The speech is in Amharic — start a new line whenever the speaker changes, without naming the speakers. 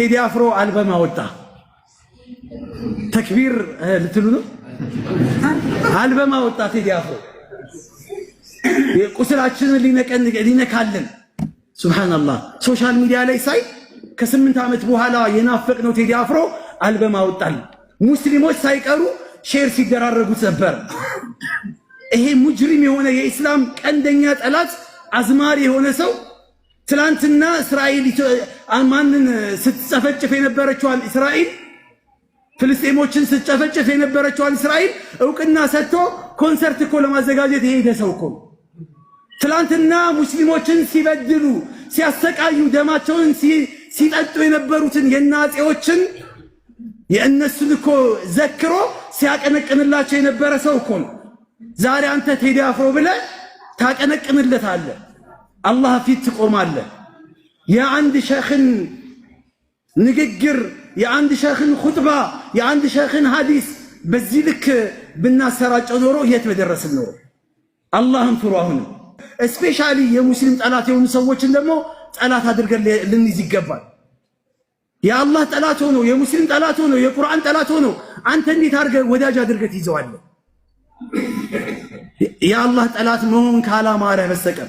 ቴዲ አፍሮ አልበም አወጣ። ተክቢር ልትሉ ነው? አልበም አወጣ ቴዲ አፍሮ ቁስላችንን ሊነካልን። ሱብሃንአላህ ሶሻል ሚዲያ ላይ ሳይ ከ8 ዓመት በኋላ የናፈቅነው ቴዲ አፍሮ አልበም አወጣል። ሙስሊሞች ሳይቀሩ ሼር ሲደራረጉት ነበር። ይሄ ሙጅሪም የሆነ የኢስላም ቀንደኛ ጠላት አዝማሪ የሆነ ሰው ትላንትና እስራኤል ማንን ስትጨፈጭፍ የነበረችዋን እስራኤል ፍልስጤሞችን ስትጨፈጭፍ የነበረችዋን እስራኤል እውቅና ሰጥቶ ኮንሰርት እኮ ለማዘጋጀት የሄደ ሰው እኮ ትላንትና ሙስሊሞችን ሲበድሉ ሲያሰቃዩ ደማቸውን ሲጠጡ የነበሩትን የናጼዎችን የእነሱን እኮ ዘክሮ ሲያቀነቅንላቸው የነበረ ሰው እኮ ነው። ዛሬ አንተ ቴዲ አፍሮ ብለህ ታቀነቅንለታለህ፣ አላህ ፊት ትቆማለህ። የአንድ ሸኽን ንግግር፣ የአንድ ሸኽን ኹጥባ፣ የአንድ ሸኽን ሐዲስ በዚህ ልክ ብናሰራጨው ኖሮ የት በደረስን ኖሮ። አላህን ፍሩ። አሁንም እስፔሻሊ የሙስሊም ጠላት የሆኑ ሰዎችን ደግሞ ጠላት አድርገን ልንይዝ ይገባል። የአላህ ጠላት ሆኖ የሙስሊም ጠላት ሆኖ የቁርአን ጠላት ሆኖ አንተ እንዴት አድርገህ ወዳጅ አድርገህ ትይዘዋለህ? የአላህ ጠላት መሆን ካላማረ በስተቀር